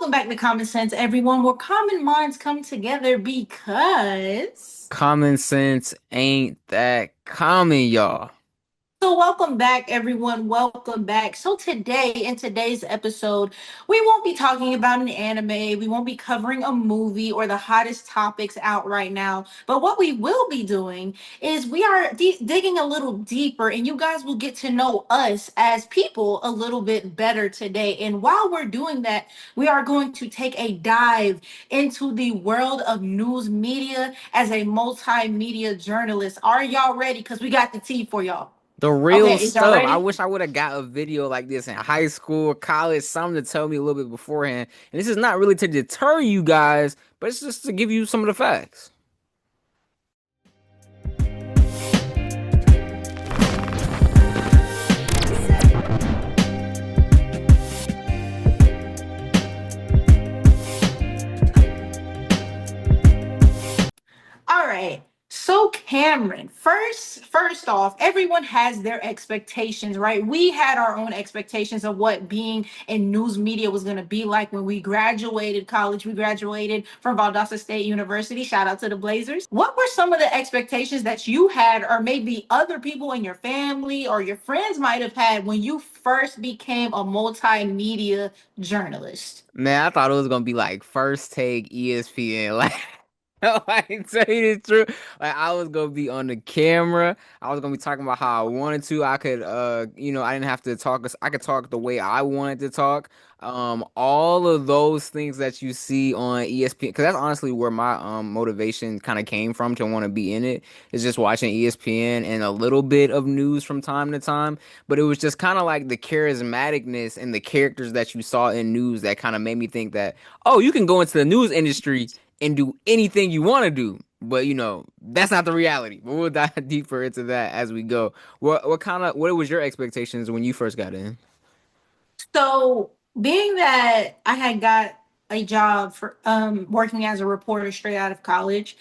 Welcome back to Common Sense, everyone, where common minds come together because. Common sense ain't that common, y'all. So, welcome back, everyone. Welcome back. So, today, in today's episode, we won't be talking about an anime. We won't be covering a movie or the hottest topics out right now. But what we will be doing is we are digging a little deeper, and you guys will get to know us as people a little bit better today. And while we're doing that, we are going to take a dive into the world of news media as a multimedia journalist. Are y'all ready? Because we got the tea for y'all. The Okay, real is y'all stuff. I ready? wish I would have got a video like this in high school, college, something to tell me a little bit beforehand. And this is not really to deter you guys, but it's just to give you some of the facts. All right. So Cameron, first off, everyone has their expectations, right? We had our own expectations of what being in news media was going to be like when we graduated college. We graduated from Valdosta State University. Shout out to the Blazers. What were some of the expectations that you had, or maybe other people in your family or your friends might have had when you first became a multimedia journalist? Man, I thought it was gonna be like first take ESPN. Like, like tell you the truth. Like I was gonna be on the camera. I was gonna be talking about how I wanted to. I could I didn't have to talk I could talk the way I wanted to talk. All of those things that you see on ESPN, because that's honestly where my motivation kind of came from to want to be in it, is just watching ESPN and a little bit of news from time to time. But it was just kind of like the charismaticness and the characters that you saw in news that kind of made me think that, oh, you can go into the news industry and do anything you want to do. But that's not the reality. But we'll dive deeper into that as we go. What was your expectations when you first got in? So, being that I had got a job for working as a reporter straight out of college,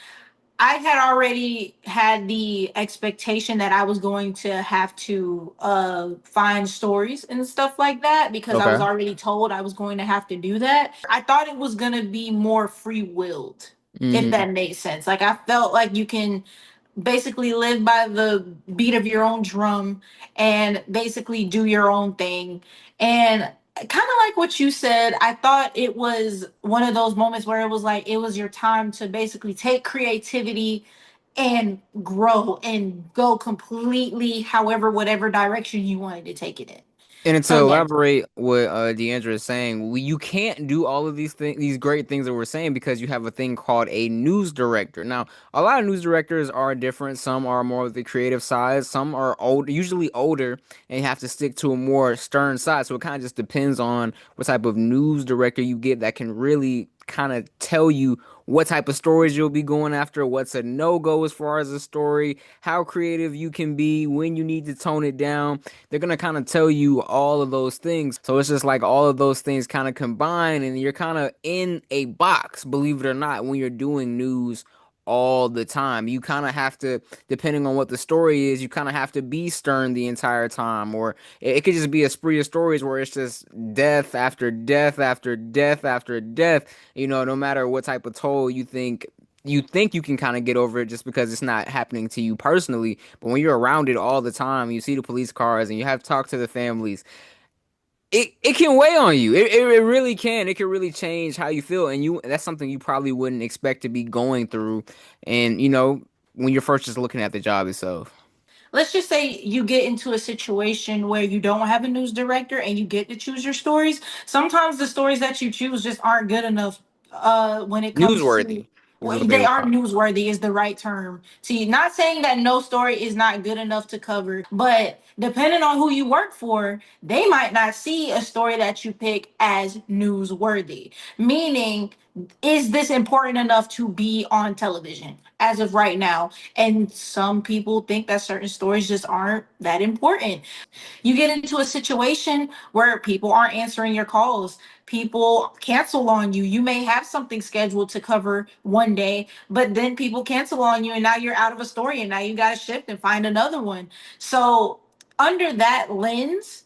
I had already had the expectation that I was going to have to find stories and stuff like that because I was Okay. already told I was going to have to do that. I thought it was going to be more free willed, if Hmm. that makes sense. Like I felt like you can basically live by the beat of your own drum and basically do your own thing. And kind of like what you said, I thought it was one of those moments where it was like it was your time to basically take creativity and grow and go completely however whatever direction you wanted to take it in. And to So yeah. elaborate what Deandra is saying, you can't do all of these things, these great things that we're saying, because you have a thing called a news director. Now, a lot of news directors are different. Some are more of the creative side. Some are old, usually older, and you have to stick to a more stern side. So it kind of just depends on what type of news director you get that can really kind of tell you what type of stories you'll be going after, what's a no-go as far as a story, how creative you can be, when you need to tone it down. They're gonna kind of tell you all of those things. So it's just like all of those things kind of combine, and you're kind of in a box, believe it or not, when you're doing news all the time. You kind of have to, depending on what the story is, you kind of have to be stern the entire time, or it could just be a spree of stories where it's just death after death after death after death. No matter what type of toll you think you can kind of get over it just because it's not happening to you personally. But when you're around it all the time, you see the police cars and you have to talk to the families, it can weigh on you. It really can. It can really change how you feel. And that's something you probably wouldn't expect to be going through. And, when you're first just looking at the job itself. Let's just say you get into a situation where you don't have a news director and you get to choose your stories. Sometimes the stories that you choose just aren't good enough when it comes to Newsworthy is well, what they they would aren't call it. newsworthy is the right term. See, not saying that no story is not good enough to cover, but depending on who you work for, they might not see a story that you pick as newsworthy. Meaning, is this important enough to be on television as of right now? And some people think that certain stories just aren't that important. You get into a situation where people aren't answering your calls, people cancel on you. You may have something scheduled to cover one day, but then people cancel on you, and now you're out of a story, and now you got to shift and find another one. So, under that lens,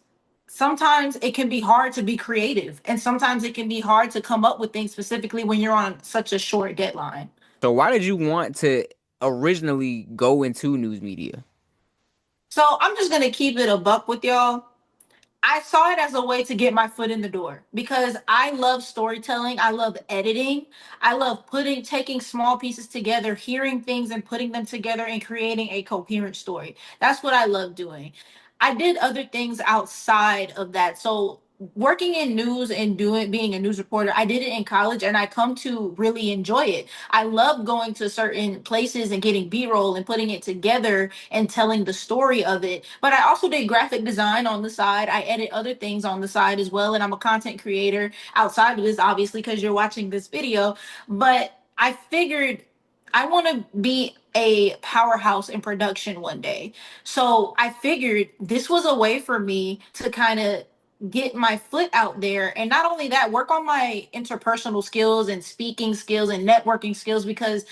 sometimes it can be hard to be creative, and sometimes it can be hard to come up with things specifically when you're on such a short deadline. So why did you want to originally go into news media? So I'm just gonna keep it a buck with y'all. I saw it as a way to get my foot in the door because I love storytelling. I love editing. I love taking small pieces together, hearing things and putting them together and creating a coherent story. That's what I love doing. I did other things outside of that. So working in news and doing being a news reporter, I did it in college and I come to really enjoy it. I love going to certain places and getting B-roll and putting it together and telling the story of it. But I also did graphic design on the side. I edit other things on the side as well. And I'm a content creator outside of this, obviously, because you're watching this video. But I figured I want to be a powerhouse in production one day. So I figured this was a way for me to kind of get my foot out there, and not only that, work on my interpersonal skills and speaking skills and networking skills, because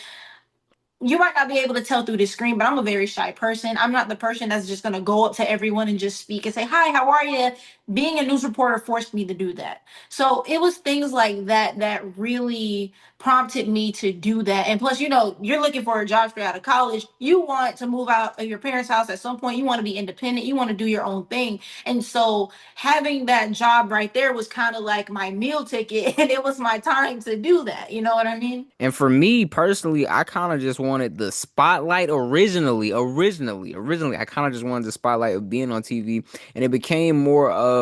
you might not be able to tell through the screen, but I'm a very shy person. I'm not the person that's just gonna go up to everyone and just speak and say, "Hi, how are you?" Being a news reporter forced me to do that. So it was things like that that really prompted me to do that. And plus, you're looking for a job straight out of college. You want to move out of your parents' house at some point. You want to be independent. You want to do your own thing. And so having that job right there was kind of like my meal ticket, and it was my time to do that. You know what I mean? And for me personally, I kind of just wanted the spotlight originally. I kind of just wanted the spotlight of being on TV, and it became more of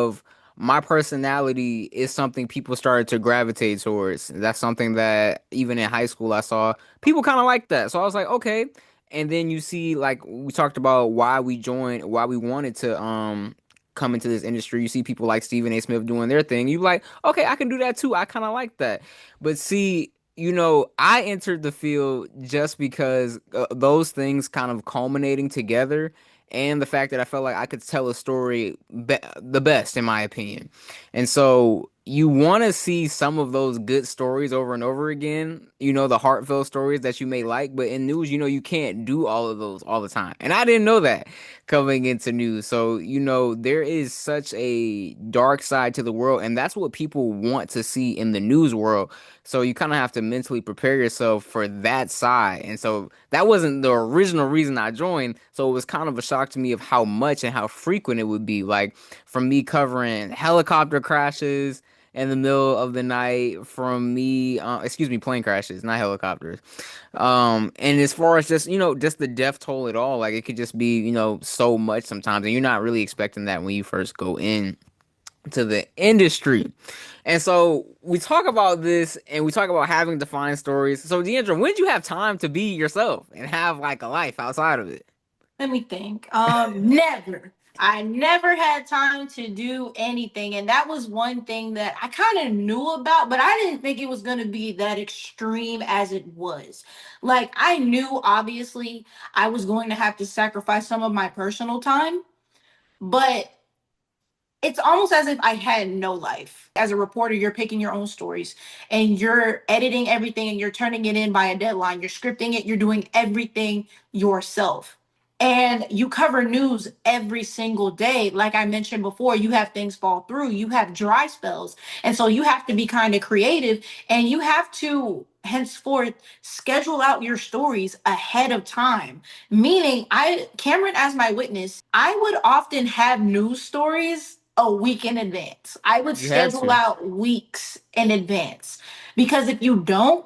my personality is something people started to gravitate towards. That's something that even in high school I saw people kind of like that. So I was like, okay. And then you see, like we talked about why we wanted to come into this industry. You see people like Stephen A. Smith doing their thing. You like, okay, I can do that too. I kind of like that. But see, I entered the field just because those things kind of culminating together, and the fact that I felt like I could tell a story the best, in my opinion. And so you want to see some of those good stories over and over again, the heartfelt stories that you may like, but in news, you can't do all of those all the time. And I didn't know that coming into news. So, there is such a dark side to the world, and that's what people want to see in the news world. So you kind of have to mentally prepare yourself for that side. And so that wasn't the original reason I joined. So it was kind of a shock to me of how much and how frequent it would be. Like from me covering helicopter crashes in the middle of the night, from me, excuse me, plane crashes, not helicopters. And as far as just the death toll at all, like it could just be, so much sometimes. And you're not really expecting that when you first go in to the industry. And so we talk about this and we talk about having defined stories. So Deandra, when did you have time to be yourself and have like a life outside of it? Let me think. Never. I never had time to do anything. And that was one thing that I kind of knew about, but I didn't think it was going to be that extreme as it was. Like, I knew obviously I was going to have to sacrifice some of my personal time, but it's almost as if I had no life. As a reporter, you're picking your own stories and you're editing everything and you're turning it in by a deadline. You're scripting it, you're doing everything yourself. And you cover news every single day. Like I mentioned before, you have things fall through, you have dry spells. And so you have to be kind of creative, and you have to henceforth schedule out your stories ahead of time. Meaning, Cameron, as my witness, I would often have news stories a week in advance. I would You had schedule to. out weeks in advance, because if you don't,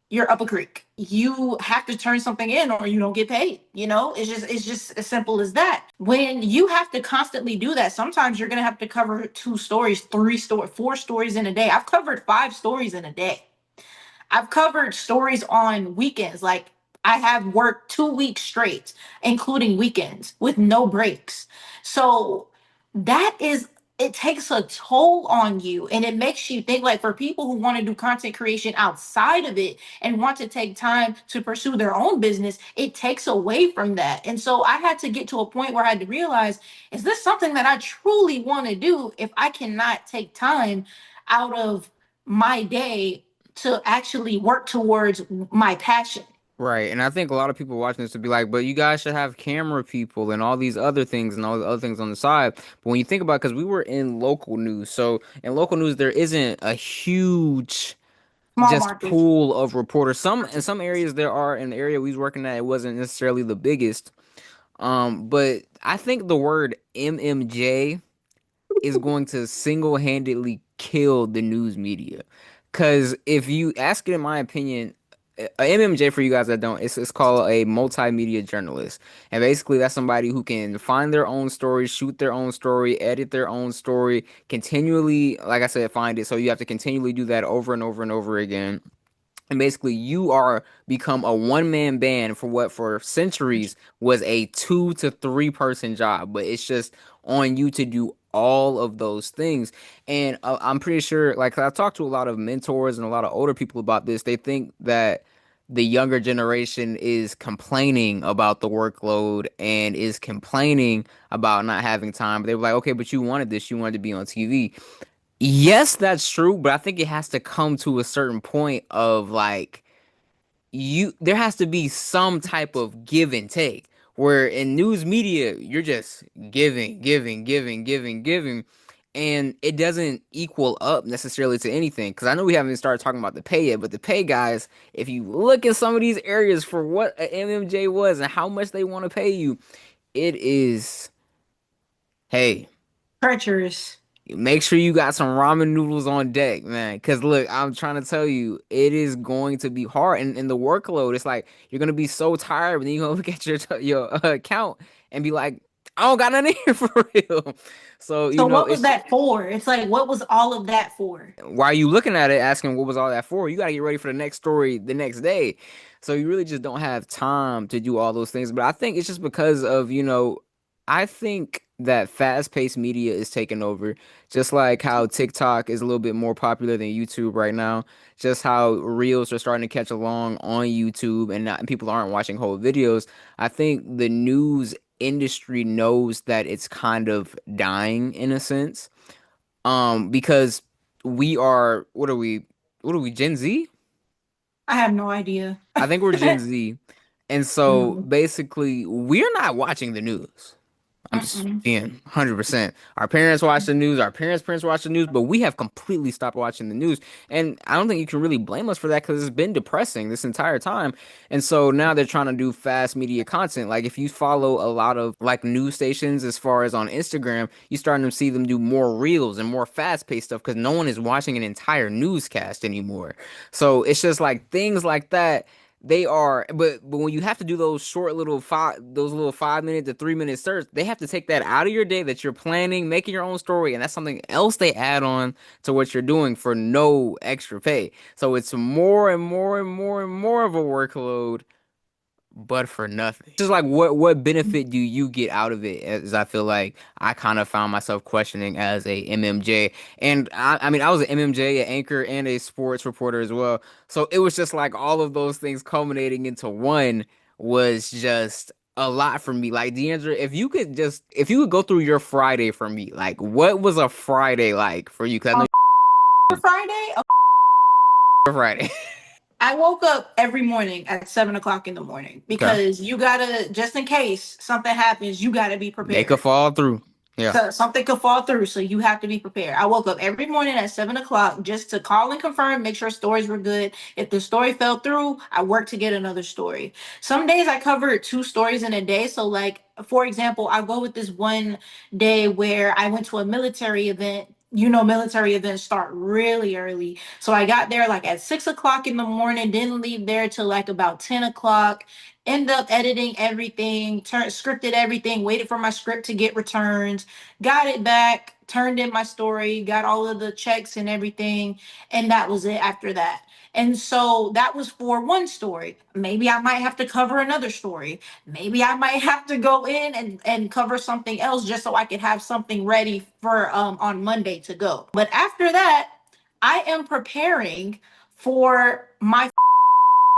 you're up a creek. You have to turn something in or you don't get paid. It's just as simple as that. When you have to constantly do that, sometimes you're gonna have to cover two stories, four stories in a day. I've covered five stories in a day. I've covered stories on weekends. Like, I have worked 2 weeks straight, including weekends, with no breaks. So it takes a toll on you, and it makes you think, like, for people who want to do content creation outside of it and want to take time to pursue their own business, it takes away from that. And so I had to get to a point where I had to realize, is this something that I truly want to do if I cannot take time out of my day to actually work towards my passion? Right. And I think a lot of people watching this would be like, but you guys should have camera people and all these other things and all the other things on the side. But when you think about, because we were in local news, so in local news there isn't a huge Small just markets. pool of reporters. Some in some areas there are. In the area we was working at, it wasn't necessarily the biggest. But I think the word MMJ is going to single-handedly kill the news media. Because if you ask it, in my opinion, a MMJ for you guys that don't, it's called a multimedia journalist. And basically, that's somebody who can find their own story, shoot their own story, edit their own story, continually, like I said, find it. So you have to continually do that over and over and over again. And basically, you are become a one-man band for what for centuries was a 2 to 3 person job, but it's just on you to do all of those things. And I'm pretty sure, like I've talked to a lot of mentors and a lot of older people about this. They think that the younger generation is complaining about the workload and is complaining about not having time. But they were like, okay, but you wanted this, you wanted to be on TV. Yes, that's true, but I think it has to come to a certain point of like there has to be some type of give and take. Where in news media, you're just giving, giving, giving, giving, giving, and it doesn't equal up necessarily to anything. Because I know we haven't even started talking about the pay yet, but the pay guys, if you look at some of these areas for what a MMJ was and how much they want to pay you, it is, hey. Treacherous. Make sure you got some ramen noodles on deck, man. Cause look, I'm trying to tell you, it is going to be hard, and the workload. It's like you're gonna be so tired, but then you gonna look at your account and be like, I don't got nothing here for real. So So what was that for? It's like, what was all of that for? while you looking at it, asking what was all that for, you gotta get ready for the next story the next day. So you really just don't have time to do all those things. But I think it's just because of, I think that fast-paced media is taking over, just like how TikTok is a little bit more popular than YouTube right now, just how Reels are starting to catch along on YouTube and people aren't watching whole videos. I think the news industry knows that it's kind of dying in a sense. Because we are, what are we, Gen Z? I have no idea. I think we're Gen Z. And so No. basically, we're not watching the news. I'm just Mm-mm. being 100%. Our parents watch the news, our parents' watch the news, but we have completely stopped watching the news. And I don't think you can really blame us for that because it's been depressing this entire time. And so now they're trying to do fast media content. Like if you follow a lot of like news stations as far as on Instagram, you're starting to see them do more reels and more fast-paced stuff because no one is watching an entire newscast anymore. So it's just like things like that they are, but when you have to do those short little 5 minute to 3 minute search, they have to take that out of your day that you're planning, making your own story, and that's something else they add on to what you're doing for no extra pay. So it's more and more and more and more of a workload, but for nothing. Just like what benefit do you get out of it? As I feel like I kind of found myself questioning as a MMJ, and I mean I was an MMJ, an anchor, and a sports reporter as well. So it was just like all of those things culminating into one was just a lot for me. Like Deandra, if you could go through your Friday for me, like what was a Friday like for you? Because I know On Friday, you're Friday. I woke up every morning at 7 o'clock in the morning Okay, because you gotta, just in case something happens, you gotta be they could prepared. fall through. Yeah. So something could fall through, so you have to be prepared. I woke up every morning at 7 o'clock just to call and confirm, make sure stories were good. If the story fell through, I worked to get another story. Some days I covered two stories in a day. So, like for example, I go with this one day where I went to a military event. You know, military events start really early. So I got there like at 6 o'clock in the morning, didn't leave there till like about 10 o'clock. End up editing everything, scripted everything, waited for my script to get returned, got it back, turned in my story, got all of the checks and everything, and that was it after that. And so that was for one story. Maybe I might have to cover another story. Maybe I might have to go in and cover something else just so I could have something ready for on Monday to go. But after that, I am preparing for my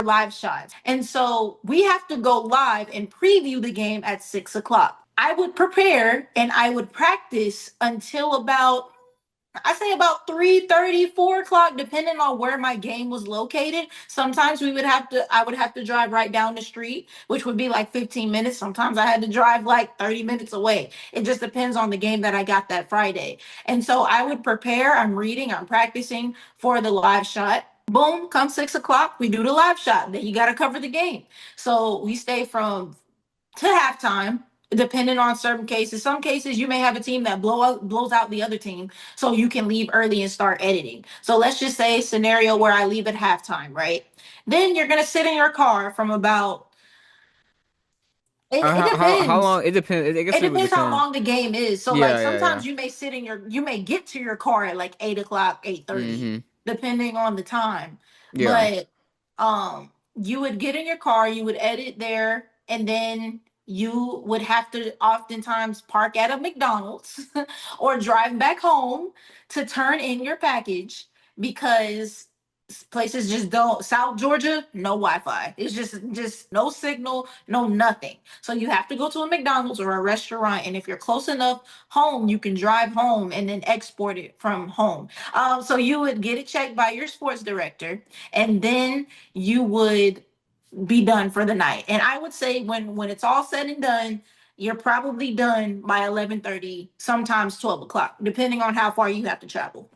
live shots. And so we have to go live and preview the game at 6 o'clock. I would prepare and I would practice until about I say about 3:30, 4 o'clock, depending on where my game was located. Sometimes I would have to drive right down the street, which would be like 15 minutes. Sometimes I had to drive like 30 minutes away. It just depends on the game that I got that Friday. And so I would prepare, I'm reading, I'm practicing for the live shot. Boom, come 6 o'clock, we do the live shot. Then you got to cover the game. So we stay from to halftime, depending on certain cases. Some cases you may have a team that blows out the other team, so you can leave early and start editing. So let's just say scenario where I leave at halftime, right? Then you're gonna sit in your car from about. It How depends. long? It depends. I It guess it would depends how depend. long the game is. So like Yeah, yeah, sometimes yeah. you may get to your car at like 8 o'clock, 8:30, Mm-hmm. depending on the time. Yeah. But you would get in your car, you would edit there, and then you would have to oftentimes park at a McDonald's or drive back home to turn in your package because places just don't. South Georgia, no Wi-Fi. It's just no signal, no nothing. So you have to go to a McDonald's or a restaurant, and if you're close enough home, you can drive home and then export it from home. So you would get it checked by your sports director, and then you would be done for the night. And I would say when it's all said and done, you're probably done by 11:30, sometimes 12 o'clock, depending on how far you have to travel.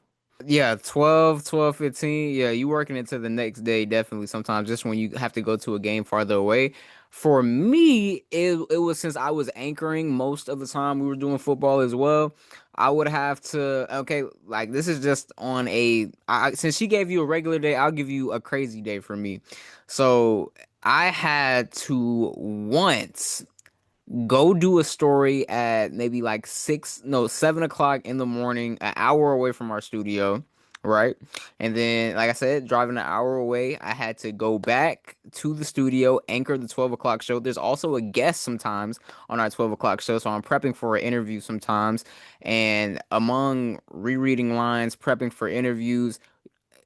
Yeah, 12, 12, 15. Yeah, you working into the next day, definitely sometimes just when you have to go to a game farther away. For me, it was since I was anchoring most of the time we were doing football as well. I would have to, okay, like this is just on since she gave you a regular day, I'll give you a crazy day for me. So I had to once go do a story at maybe like 7 o'clock in the morning, an hour away from our studio, right? And then, like I said, driving an hour away, I had to go back to the studio, anchor the 12 o'clock show. There's also a guest sometimes on our 12 o'clock show, so I'm prepping for an interview sometimes. And among rereading lines, prepping for interviews,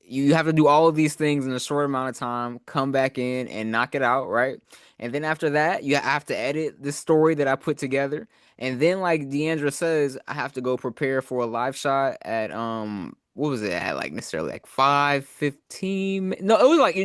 you have to do all of these things in a short amount of time, come back in and knock it out, right? And then after that, you have to edit this story that I put together. And then like Deandra says, I have to go prepare for a live shot at what was it at like necessarily like 5:15? No, it was like,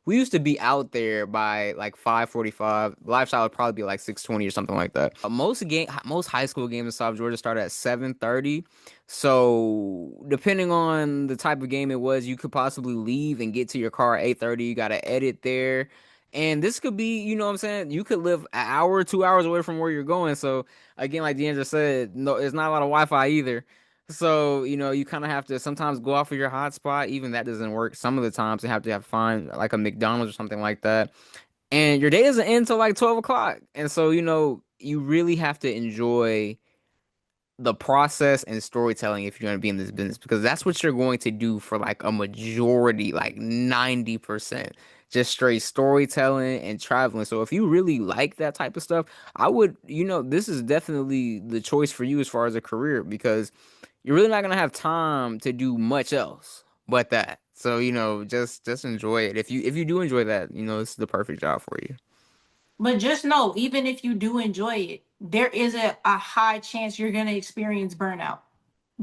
we used to be out there by like 5:45. Live shot would probably be like 6:20 or something like that. Most high school games in South Georgia start at 7:30. So depending on the type of game it was, you could possibly leave and get to your car at 8:30. You gotta edit there. And this could be, you know what I'm saying? You could live an hour, 2 hours away from where you're going. So again, like Deandra said, no, it's not a lot of Wi-Fi either. So, you kind of have to sometimes go off of your hotspot. Even that doesn't work. Some of the times you have to find like a McDonald's or something like that. And your day doesn't end till like 12 o'clock. And so, you really have to enjoy the process and storytelling if you're going to be in this business because that's what you're going to do for like a majority, like 90%, just straight storytelling and traveling. So if you really like that type of stuff, I would, this is definitely the choice for you as far as a career because you're really not going to have time to do much else but that. So, just enjoy it. If you do enjoy that, this is the perfect job for you. But just know, even if you do enjoy it, there is a high chance you're gonna experience burnout.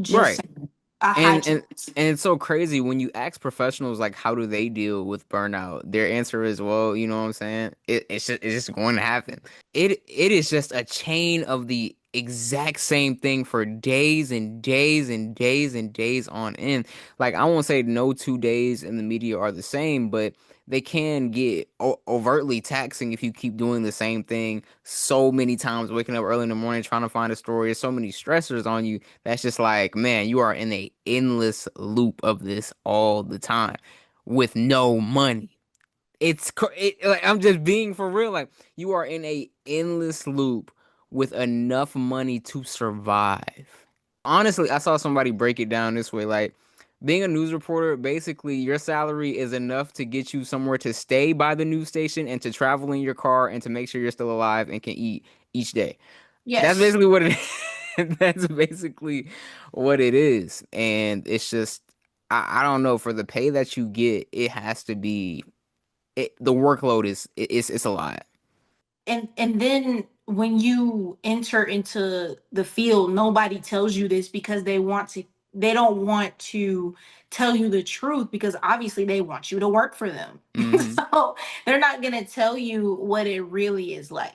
Just Right. saying. A high And and chance. and it's so crazy when you ask professionals like how do they deal with burnout? Their answer is, well, you know what I'm saying? It's just going to happen. It is just a chain of the exact same thing for days and days and days and days on end. Like I won't say no 2 days in the media are the same, but they can get overtly taxing if you keep doing the same thing so many times, waking up early in the morning trying to find a story. There's so many stressors on you that's just like, man, you are in a endless loop of this all the time with no money. Like I'm just being for real. Like you are in a endless loop with enough money to survive. Honestly, I saw somebody break it down this way. Like being a news reporter, basically your salary is enough to get you somewhere to stay by the news station and to travel in your car and to make sure you're still alive and can eat each day. That's Yes. basically what it is. That's basically what it is. And it's just I don't know, for the pay that you get, it has to be the workload it's a lot. And then when you enter into the field, nobody tells you this because they want to they don't want to tell you the truth because obviously they want you to work for them. Hmm. So they're not going to tell you what it really is like.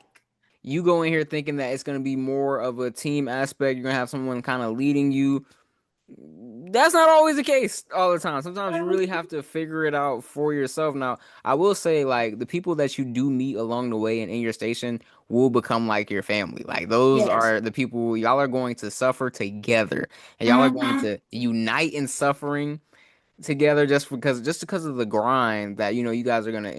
You go in here thinking that it's going to be more of a team aspect. You're going to have someone kind of leading you. That's not always the case all the time. Sometimes you really have to figure it out for yourself. Now, I will say, like, the people that you do meet along the way and in your station will become like your family. Like, those Yes. are the people y'all are going to suffer together, and y'all are going Hmm. to unite in suffering together just because of the grind that you guys are gonna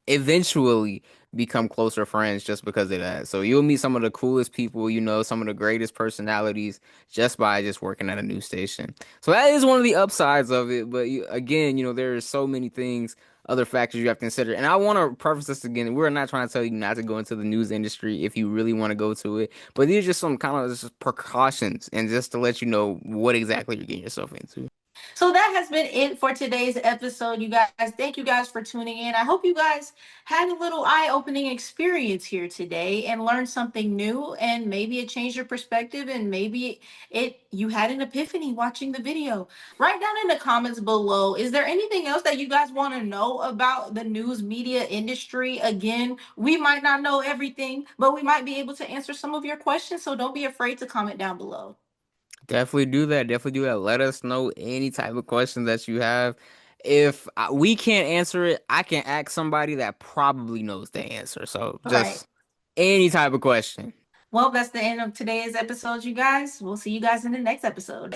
eventually become closer friends just because of that. So you'll meet some of the coolest people, some of the greatest personalities just by just working at a news station. So that is one of the upsides of it. But again, there are so many things, other factors you have to consider. And I want to preface this again. We're not trying to tell you not to go into the news industry if you really want to go to it, but these are just some kind of just precautions and just to let you know what exactly you're getting yourself into. So that has been it for today's episode, you guys. Thank you guys for tuning in. I hope you guys had a little eye-opening experience here today and learned something new, and maybe it changed your perspective, and maybe it you had an epiphany watching the video. Write down in the comments below, is there anything else that you guys want to know about the news media industry? Again, we might not know everything, but we might be able to answer some of your questions, so don't be afraid to comment down below. Definitely do that. Definitely do that. Let us know any type of questions that you have. If we can't answer it, I can ask somebody that probably knows the answer. So All right. just any type of question. Well, that's the end of today's episode, you guys. We'll see you guys in the next episode.